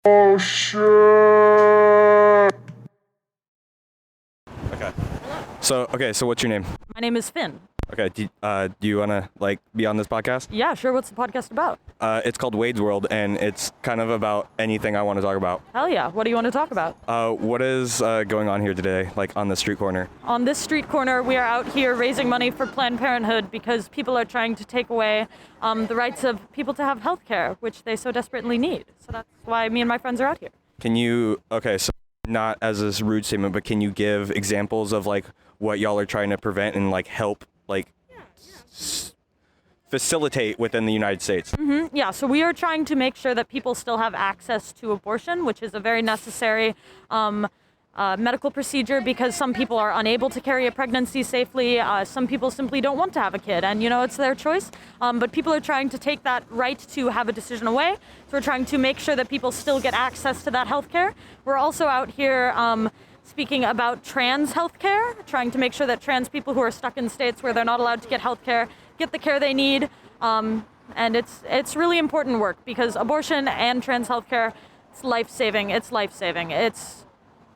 Oh shit! So what's your name? My name is Finn. Okay, do you want to, be on this podcast? Yeah, sure. What's the podcast about? It's called Wade's World, and it's kind of about anything I want to talk about. Hell yeah. What do you want to talk about? What is going on here today, on this street corner? On this street corner, we are out here raising money for Planned Parenthood because people are trying to take away the rights of people to have health care, which they so desperately need. So that's why me and my friends are out here. So not as a rude statement, but can you give examples of, what y'all are trying to prevent and, help, facilitate within the United States? Mm-hmm. Yeah, so we are trying to make sure that people still have access to abortion, which is a very necessary medical procedure because some people are unable to carry a pregnancy safely. Some people simply don't want to have a kid, and it's their choice. But people are trying to take that right to have a decision away. So we're trying to make sure that people still get access to that health care. We're also out here speaking about trans health care, trying to make sure that trans people who are stuck in states where they're not allowed to get health care get the care they need. And it's really important work because abortion and trans health care, it's life-saving. It's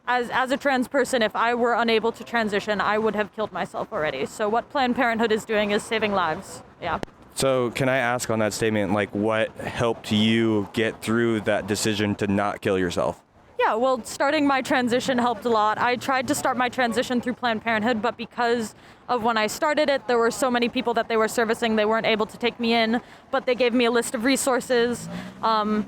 as a trans person, if I were unable to transition, I would have killed myself already. So what Planned Parenthood is doing is saving lives. Yeah. So can I ask on that statement, what helped you get through that decision to not kill yourself? Yeah, well, starting my transition helped a lot. I tried to start my transition through Planned Parenthood, but because of when I started it, there were so many people that they were servicing, they weren't able to take me in, but they gave me a list of resources. And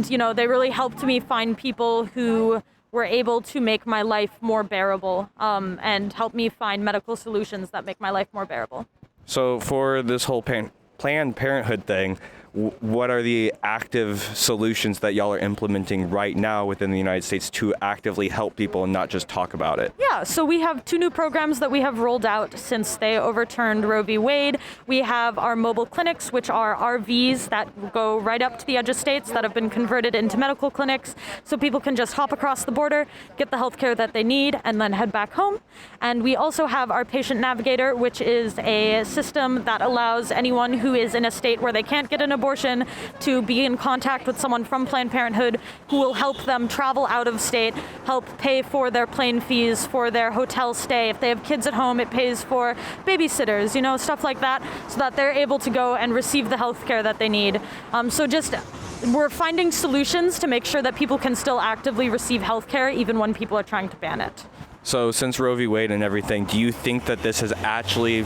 they really helped me find people who were able to make my life more bearable and help me find medical solutions that make my life more bearable. So for this whole Planned Parenthood thing, what are the active solutions that y'all are implementing right now within the United States to actively help people and not just talk about it? Yeah, so we have 2 new programs that we have rolled out since they overturned Roe v. Wade. We have our mobile clinics, which are RVs that go right up to the edge of states that have been converted into medical clinics, so people can just hop across the border, get the health care that they need, and then head back home. And we also have our Patient Navigator, which is a system that allows anyone who is in a state where they can't get an abortion to be in contact with someone from Planned Parenthood who will help them travel out of state, help pay for their plane fees, for their hotel stay. If they have kids at home, it pays for babysitters, stuff like that, so that they're able to go and receive the health care that they need. We're finding solutions to make sure that people can still actively receive health care even when people are trying to ban it. So since Roe v. Wade and everything, do you think that this has actually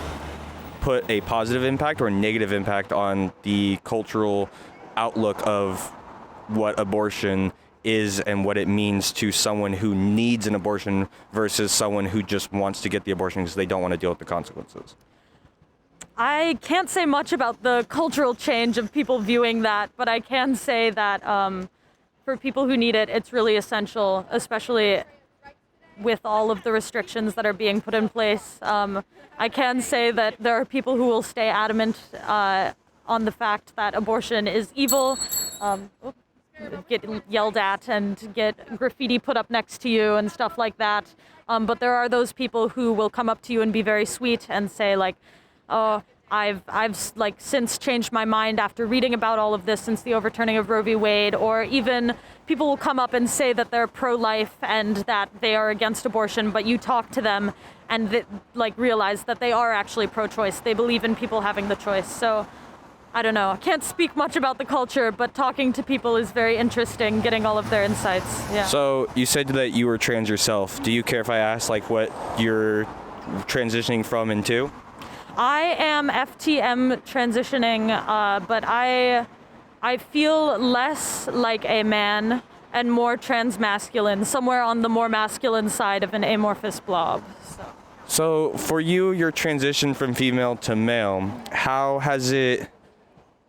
put a positive impact or a negative impact on the cultural outlook of what abortion is and what it means to someone who needs an abortion versus someone who just wants to get the abortion because they don't want to deal with the consequences? I can't say much about the cultural change of people viewing that, but I can say that for people who need it, it's really essential, especially with all of the restrictions that are being put in place. I can say that there are people who will stay adamant on the fact that abortion is evil, get yelled at and get graffiti put up next to you and stuff like that. But there are those people who will come up to you and be very sweet and say oh, I've since changed my mind after reading about all of this since the overturning of Roe v. Wade, or even people will come up and say that they're pro-life and that they are against abortion, but you talk to them and realize that they are actually pro-choice. They believe in people having the choice. So I don't know. I can't speak much about the culture, but talking to people is very interesting, getting all of their insights. Yeah. So you said that you were trans yourself. Do you care if I ask what you're transitioning from and to? I am FTM transitioning, but I feel less like a man and more transmasculine, somewhere on the more masculine side of an amorphous blob. So for you, your transition from female to male, how has it,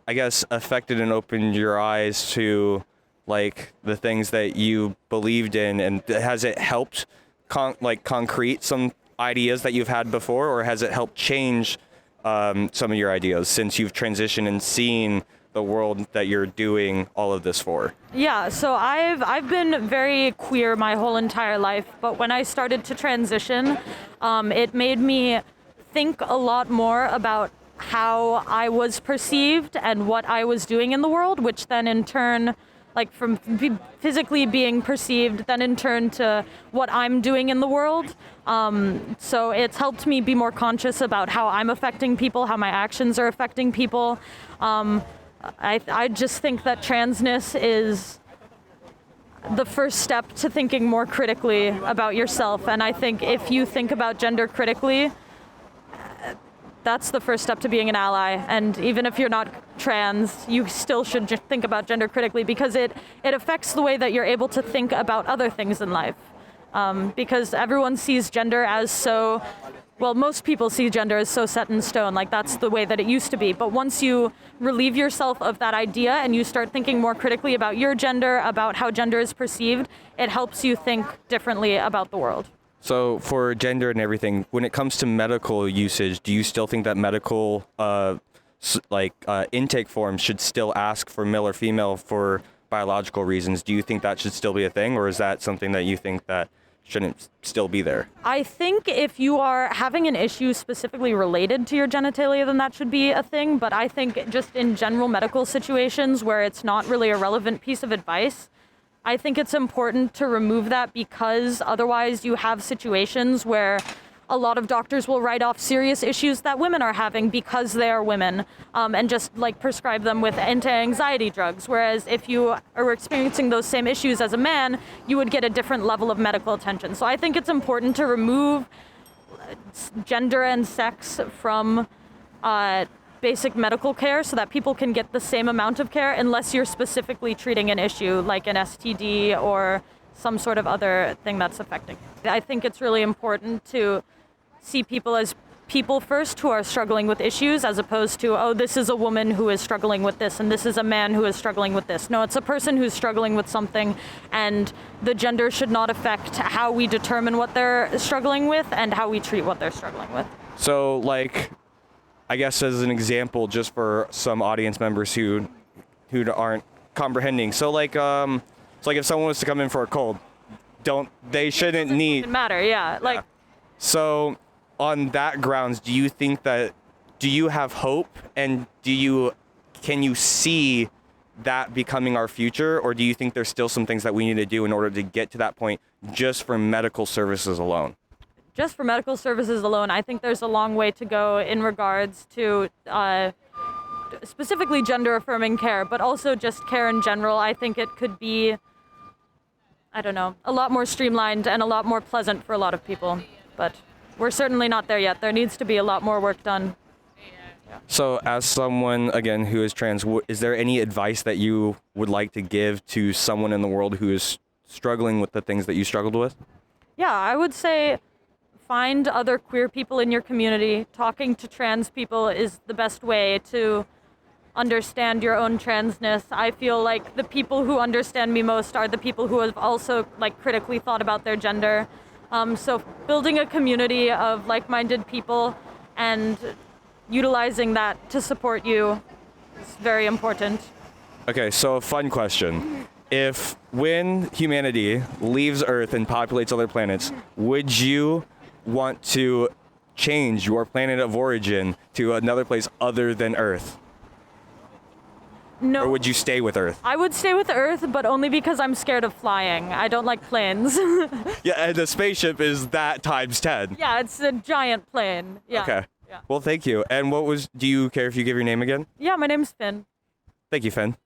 I guess, affected and opened your eyes to the things that you believed in, and has it helped concrete some ideas that you've had before, or has it helped change some of your ideas since you've transitioned and seen the world that you're doing all of this for? Yeah, so I've been very queer my whole entire life, but when I started to transition, it made me think a lot more about how I was perceived and what I was doing in the world, which then in turn like from physically being perceived, then in turn to what I'm doing in the world. So it's helped me be more conscious about how I'm affecting people, how my actions are affecting people. I just think that transness is the first step to thinking more critically about yourself. And I think if you think about gender critically, that's the first step to being an ally. And even if you're not trans, you still should think about gender critically, because it affects the way that you're able to think about other things in life. Because everyone sees gender as so, well, most people see gender as so set in stone, like that's the way that it used to be. But once you relieve yourself of that idea and you start thinking more critically about your gender, about how gender is perceived, it helps you think differently about the world. So for gender and everything, when it comes to medical usage, do you still think that medical intake forms should still ask for male or female for biological reasons? Do you think that should still be a thing, or is that something that you think that shouldn't still be there? I think if you are having an issue specifically related to your genitalia, then that should be a thing. But I think just in general medical situations where it's not really a relevant piece of advice, I think it's important to remove that, because otherwise you have situations where a lot of doctors will write off serious issues that women are having because they are women, and just like prescribe them with anti-anxiety drugs. Whereas if you are experiencing those same issues as a man, you would get a different level of medical attention. So I think it's important to remove gender and sex from basic medical care so that people can get the same amount of care, unless you're specifically treating an issue like an STD or some sort of other thing that's affecting. I think it's really important to see people as people first who are struggling with issues, as opposed to, oh, this is a woman who is struggling with this and this is a man who is struggling with this. No, it's a person who's struggling with something, and the gender should not affect how we determine what they're struggling with and how we treat what they're struggling with. So, like, I guess as an example, just for some audience members who aren't comprehending. So like if someone was to come in for a cold, they shouldn't need. Doesn't matter, yeah. Like. So on that grounds, do you have hope, and can you see that becoming our future, or do you think there's still some things that we need to do in order to get to that point, just for medical services alone? Just for medical services alone, I think there's a long way to go in regards to specifically gender-affirming care, but also just care in general. I think it could be, I don't know, a lot more streamlined and a lot more pleasant for a lot of people. But we're certainly not there yet. There needs to be a lot more work done. Yeah. So as someone, again, who is trans, is there any advice that you would like to give to someone in the world who is struggling with the things that you struggled with? Yeah, I would say find other queer people in your community. Talking to trans people is the best way to understand your own transness. I feel like the people who understand me most are the people who have also critically thought about their gender. So building a community of like-minded people and utilizing that to support you is very important. Okay, so a fun question. When humanity leaves Earth and populates other planets, would you want to change your planet of origin to another place other than Earth? No. Or would you stay with Earth? I would stay with Earth, but only because I'm scared of flying. I don't like planes. Yeah, and the spaceship is that times 10. Yeah, it's a giant plane. Yeah. Okay. Yeah. Well, thank you. And do you care if you give your name again? Yeah, my name's Finn. Thank you, Finn.